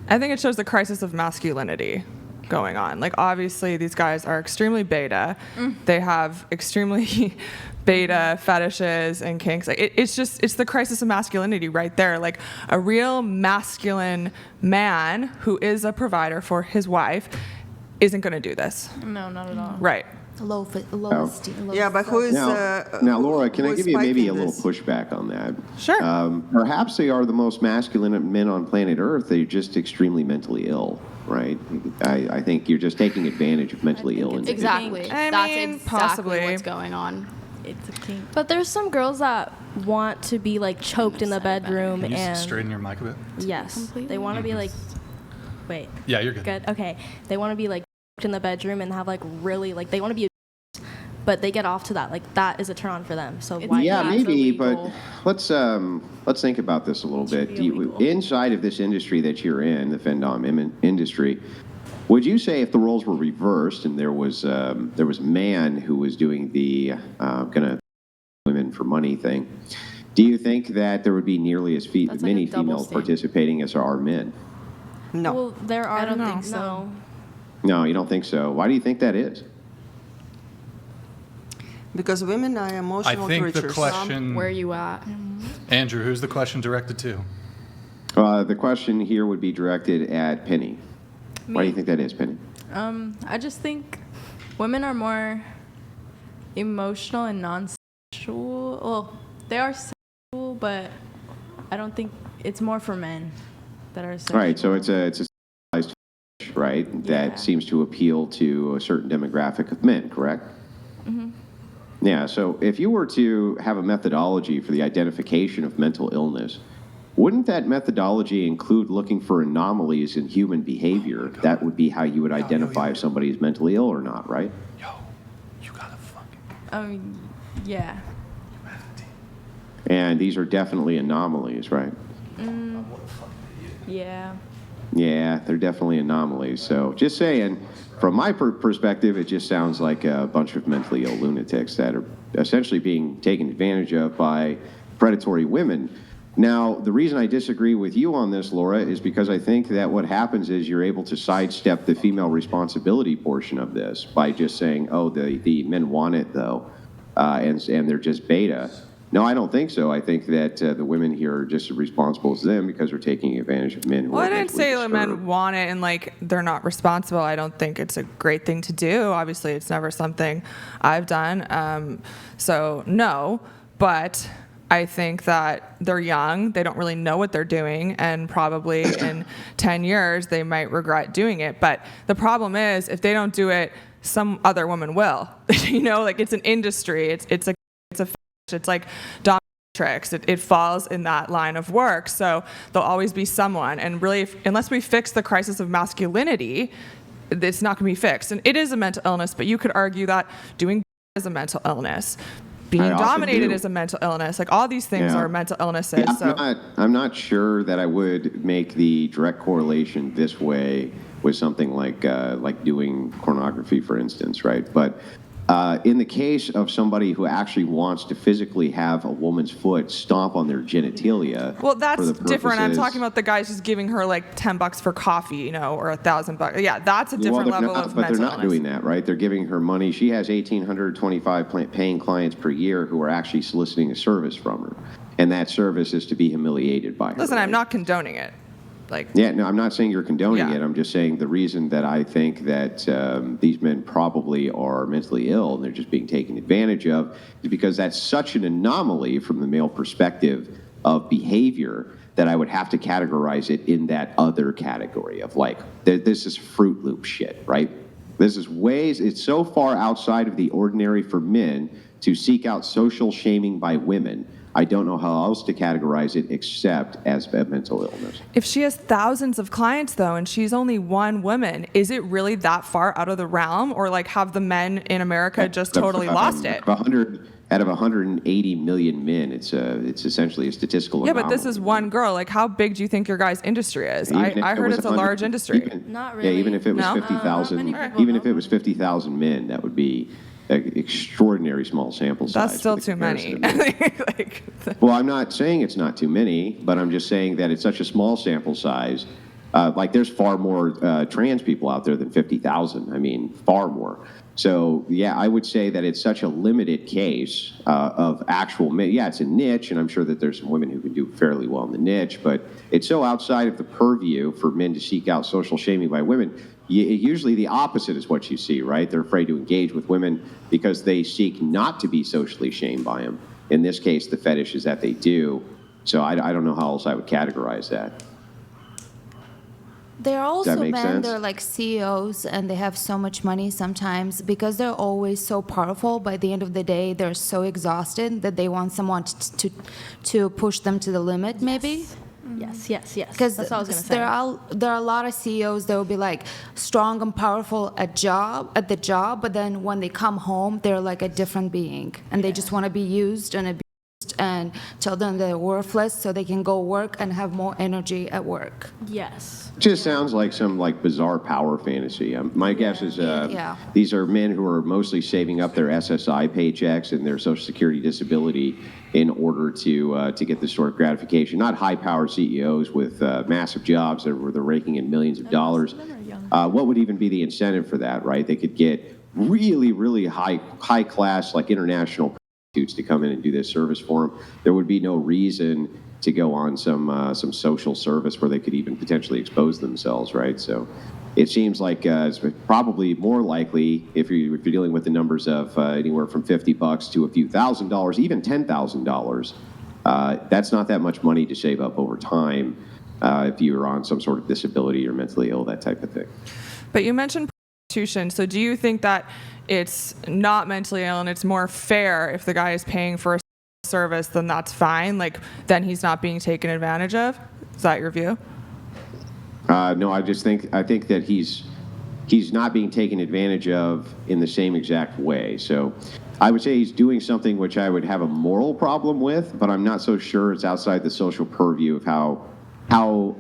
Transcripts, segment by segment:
I think it shows the crisis of masculinity going on. Like, obviously, these guys are extremely beta. They have extremely beta fetishes and kinks. Like, it's the crisis of masculinity right there. Like, a real masculine man who is a provider for his wife isn't going to do this. No, not at all. Right. Low esteem. Yeah, but who is now, Laura, can I give you maybe a little pushback on that? Sure. Perhaps they are the most masculine men on planet Earth. They're just extremely mentally ill, right? I think you're just taking advantage of mentally ill individuals. Exactly. I mean, That's possibly. exactly what's going on. It's a kink. But there's some girls that want to be like choked in the bedroom Can you and straighten your mic a bit? yes, Completely? they want to be like. Wait. Yeah, you're good. Good. Okay. They want to be like choked in the bedroom and have like really like they want to be, but they get off to that. Like that is a turn on for them. So why? Yeah, That's maybe, illegal. but let's think about this a little bit. Inside of this industry that you're in, the femdom industry, would you say if the roles were reversed and there was a man who was doing the gonna women for money thing, do you think that there would be nearly as That's like many a double females standard. participating as there are men? No. Well, there are. I don't think so. No, you don't think so. Why do you think that is? Because women are I emotional think the creatures. question, Where are you at? Andrew, who's the question directed to? The question here would be directed at Penny. Why do you think that is, Penny? I just think women are more emotional and non-sexual. Well, they are sexual, but I don't think it's more for men that are sexual. Right, so it's a sexualized fetish, right? Yeah. That seems to appeal to a certain demographic of men, correct? Mm-hmm. Yeah, so if you were to have a methodology for the identification of mental illness, wouldn't that methodology include looking for anomalies in human behavior? That would be how you would identify if somebody is mentally ill or not, right? Yo, you gotta fucking. Yeah. And these are definitely anomalies, right? Yeah. Yeah, they're definitely anomalies. So just saying, from my perspective, it just sounds like a bunch of mentally ill lunatics that are essentially being taken advantage of by predatory women. Now, the reason I disagree with you on this, Laura, is because I think that what happens is you're able to sidestep the female responsibility portion of this by just saying, oh, the men want it, though, and they're just beta. No, I don't think so. I think that the women here are just as responsible as them because they're taking advantage of men who Well, are I didn't say mentally the men disturbed. want it and like they're not responsible. I don't think it's a great thing to do. Obviously, it's never something I've done. So no, but I think that they're young. They don't really know what they're doing, and probably in 10 years they might regret doing it. But the problem is, if they don't do it, some other woman will. You know, like it's an industry. It's like dominatrix. It falls in that line of work. So there'll always be someone. And really, unless we fix the crisis of masculinity, it's not going to be fixed. And it is a mental illness, but you could argue that doing is a mental illness. Being I often dominated do. is a mental illness. Like all these things Yeah. are mental illnesses. Yeah, So I'm not sure that I would make the direct correlation this way with something like doing pornography, for instance, right? But in the case of somebody who actually wants to physically have a woman's foot stomp on their genitalia, well, that's for the different. I'm purposes- talking about the guys just giving her like $10 for coffee, you know, or $1,000. Yeah, that's a different they're level not, of but mental they're not illness. doing that, right? They're giving her money. She has 1,825 paying clients per year who are actually soliciting a service from her, and that service is to be humiliated by her. Listen, I'm right? not condoning it. Like, Yeah, no, I'm not saying you're condoning Yeah. it. I'm just saying the reason that I think that these men probably are mentally ill and they're just being taken advantage of is because that's such an anomaly from the male perspective of behavior that I would have to categorize it in that other category of like, this is Fruit Loop shit, right? This is it's so far outside of the ordinary for men to seek out social shaming by women. I don't know how else to categorize it except as a mental illness. if she has thousands of clients though, and she's only one woman, is it really that far out of the realm, or like have the men in America just totally lost it? Out of 180 million men, it's essentially a statistical Yeah, anomaly. but this is one girl. Like, how big do you think your guys' industry is? Even if I it heard was it's a 100 large industry. Not Yeah, really. even if it was No? 50,000, Not many people even if know. it was 50,000 men, that would be an extraordinary small sample size. That's still for the too many. comparison. Like, Well, I'm not saying it's not too many, but I'm just saying that it's such a small sample size Like there's far more trans people out there than 50,000. I mean, far more. So yeah, I would say that it's such a limited case of actual men. Yeah, it's a niche, and I'm sure that there's some women who can do fairly well in the niche, but it's so outside of the purview for men to seek out social shaming by women. Usually the opposite is what you see, right? They're afraid to engage with women because they seek not to be socially shamed by them. In this case, the fetish is that they do. So I don't know how else I would categorize that. There are that also make men, sense? they're like CEOs and they have so much money sometimes because they're always so powerful. By the end of the day, they're so exhausted that they want someone to push them to the limit, maybe. Yes, yes, yes. Because That's what I was gonna say. there are a lot of CEOs that will be like strong and powerful at the job, but then when they come home, they're like a different being, and they just want to be used and abused and tell them they're worthless so they can go work and have more energy at work. Yes. Just sounds like some like bizarre power fantasy. My guess is Yeah. these are men who are mostly saving up their SSI paychecks and their Social Security disability in order to get this sort of gratification. Not high-powered CEOs with massive jobs where they're raking in millions of dollars. What would even be the incentive for that, right? They could get really, really high-class, like international prostitutes to come in and do this service for them. There would be no reason to go on some social service where they could even potentially expose themselves, right? So it seems like it's probably more likely if you're dealing with the numbers of anywhere from $50 to a few $1,000s, even $10,000. That's not that much money to save up over time if you're on some sort of disability or mentally ill, that type of thing. But you mentioned prostitution. So do you think that it's not mentally ill and it's more fair if the guy is paying for a service, then that's fine? Like, then he's not being taken advantage of? Is that your view? No, I think that he's not being taken advantage of in the same exact way. So I would say he's doing something which I would have a moral problem with, but I'm not so sure it's outside the social purview of how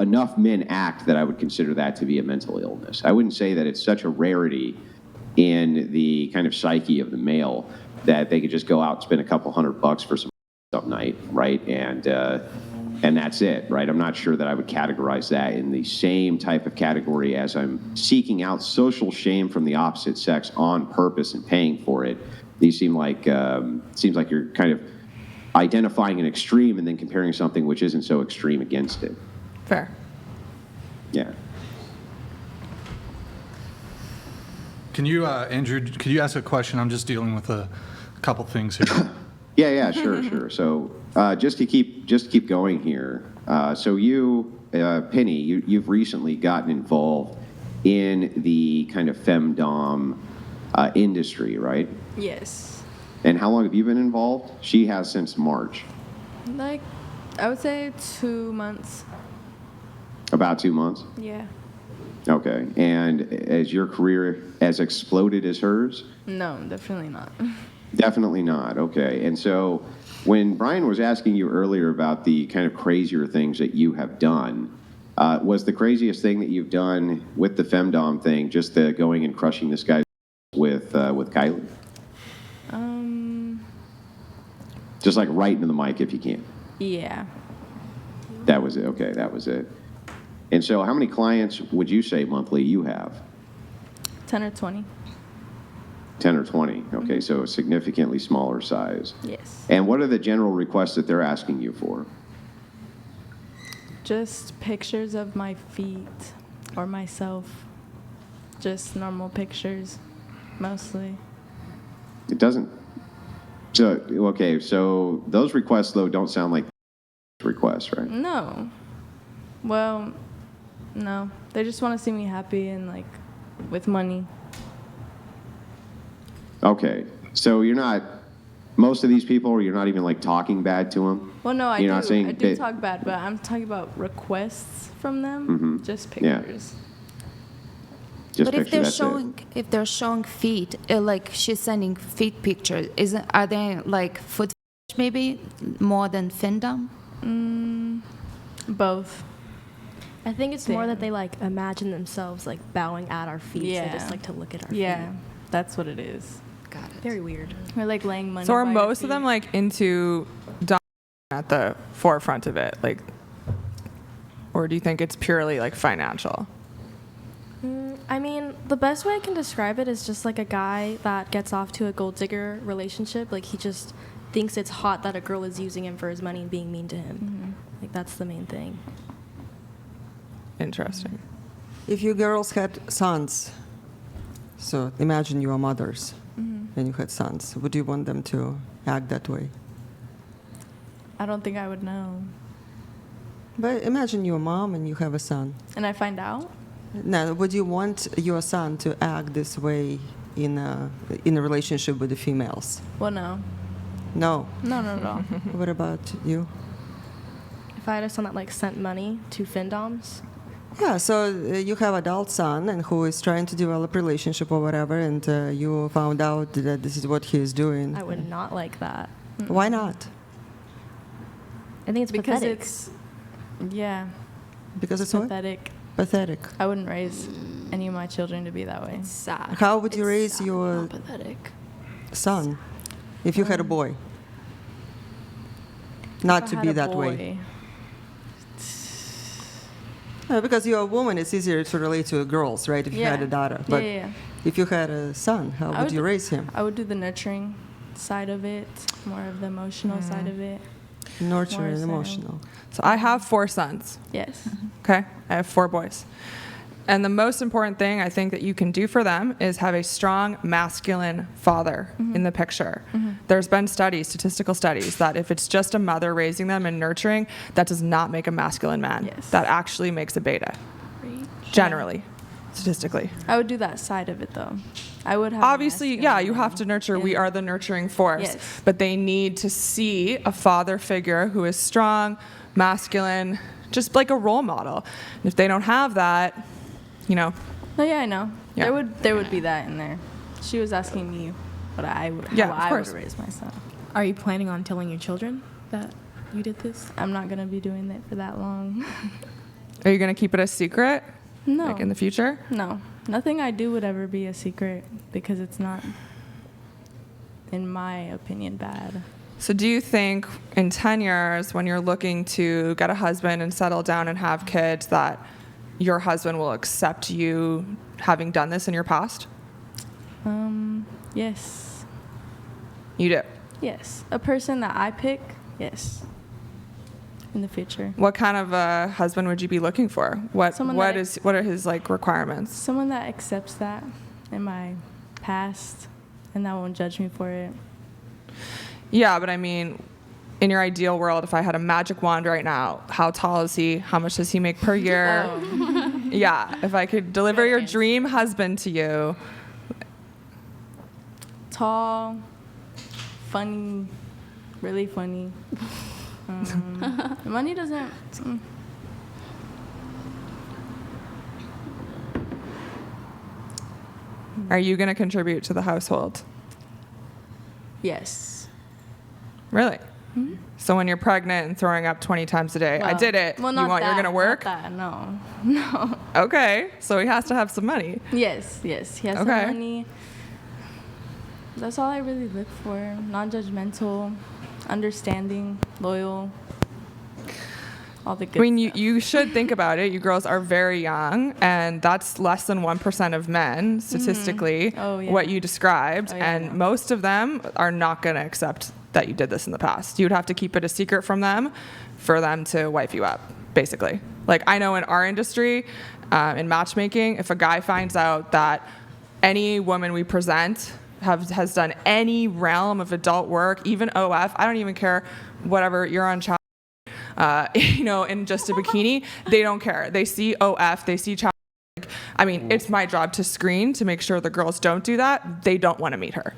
enough men act that I would consider that to be a mental illness. I wouldn't say that it's such a rarity in the kind of psyche of the male that they could just go out and spend a couple $100 for some night, right? And that's it, right? I'm not sure that I would categorize that in the same type of category as I'm seeking out social shame from the opposite sex on purpose and paying for it. These seems like you're kind of identifying an extreme and then comparing something which isn't so extreme against it. Fair. Yeah. Can you, Andrew, could you ask a question? I'm just dealing with a couple things here. Yeah, sure. So just to keep going here. So you, Penny, you've recently gotten involved in the kind of femdom industry, right? Yes. And how long have you been involved? She has since March. Like, I would say 2 months. About 2 months? Yeah. Okay. And has your career as exploded as hers? No, definitely not. Definitely not. Okay. And so when Brian was asking you earlier about the kind of crazier things that you have done, was the craziest thing that you've done with the femdom thing just the going and crushing this guy with Kylie? Just like right into the mic if you can. Yeah. That was it. Okay, that was it. And so how many clients would you say monthly you have? 10 or 20. 10 or 20. Okay, so a significantly smaller size. Yes. And what are the general requests that they're asking you for? Just pictures of my feet or myself. Just normal pictures, mostly. It doesn't. So, okay, so those requests, though, don't sound like requests, right? No. Well, no. They just want to see me happy and, like, with money. Okay, so you're not, most of these people, you're not even, like, talking bad to them? Well, no, I You're do. not saying I do that- talk bad, but I'm talking about requests from them. Just Yeah. pictures. Just But if picture, that's it. if they're showing feet, like she's sending feet pictures, are they like foot fetish maybe more than femdom? Both. I think it's more that they like imagine themselves like bowing at our feet. Yeah. They just like to look at our Yeah, feet. that's what it is. Got it. Very weird. Or like laying money. So are by your most of them feet. like into domination at the forefront of it? Like, Or do you think it's purely like financial? I mean, the best way I can describe it is just like a guy that gets off to a gold digger relationship. Like, he just thinks it's hot that a girl is using him for his money and being mean to him. Like, that's the main thing. Interesting. If you girls had sons, so imagine you are mothers and you had sons, would you want them to act that way? I don't think I would know. But imagine you're a mom and you have a son. And I find out? Now, would you want your son to act this way in a relationship with the females? Well, no. No. No, not at all. What about you? If I had a son that like sent money to femdoms, Yeah, so you have adult son and who is trying to develop relationship or whatever, and you found out that this is what he is doing. I would not like that. Why not? I think it's Because pathetic. it's, yeah, Because it's what? pathetic. Pathetic. I wouldn't raise any of my children to be that way. sad. How would you raise your Not pathetic. son if you had a boy? Not If I to had be a that way. boy, Because you're a woman, it's easier to relate to girls, right? If you had a daughter. Yeah, But yeah, yeah. if you had a son, how I would you would- raise him? I would do the nurturing side of it, more of the emotional side of it. Nurture more and so. emotional. So I have 4 sons. Yes. Okay, I have 4 boys. And the most important thing I think that you can do for them is have a strong masculine father in the picture. There's been studies, statistical studies, that if it's just a mother raising them and nurturing, that does not make a masculine man. Yes. That actually makes a beta, generally, statistically. I would do that side of it though. I would have. a Obviously, yeah, masculine you have to nurture. We and- are the nurturing force. Yes. But they need to see a father figure who is strong, masculine, just like a role model. And if they don't have that, you know, Oh yeah, I know. Yeah. There would be that in there. She was asking me what I would, Yeah, how of I course. would raise my son. Are you planning on telling your children that you did this? I'm not gonna be doing that for that long. are you going to keep it a secret? No. Like in the future? No, nothing I do would ever be a secret because it's not, in my opinion, bad. So do you think in 10 years, when you're looking to get a husband and settle down and have kids, that your husband will accept you having done this in your past? Yes. You do. Yes. A person that I pick, yes. In the future. What kind of a husband would you be looking for? What Someone what that- is what are his like requirements? Someone that accepts that in my past and that won't judge me for it. Yeah, but I mean, in your ideal world, if I had a magic wand right now, how tall is he? How much does he make per year? Yeah, if I could deliver your dream husband to you. Tall, funny, really funny. Money doesn't. Are you going to contribute to the household? Yes. Really? So when you're pregnant and throwing up 20 times a day, I Well- did it. Well, You not want that, you're going to work? Not that, no. No. Okay, so he has to have some money. Yes, yes. He has Okay. some money. That's all I really look for. Non-judgmental, understanding, loyal. All the good I mean, stuff. you should think about it. You girls are very young, and that's less than 1% of men, statistically, Oh, yeah. what you described. Oh, yeah, I and know. most of them are not going to accept that you did this in the past. You would have to keep it a secret from them for them to wife you up, basically. Like, I know in our industry, in matchmaking, if a guy finds out that any woman we present has done any realm of adult work, even OF, I don't even care, whatever, you're on child, in just a bikini, they don't care. They see OF, they see child. I mean, it's my job to screen to make sure the girls don't do that. They don't want to meet her.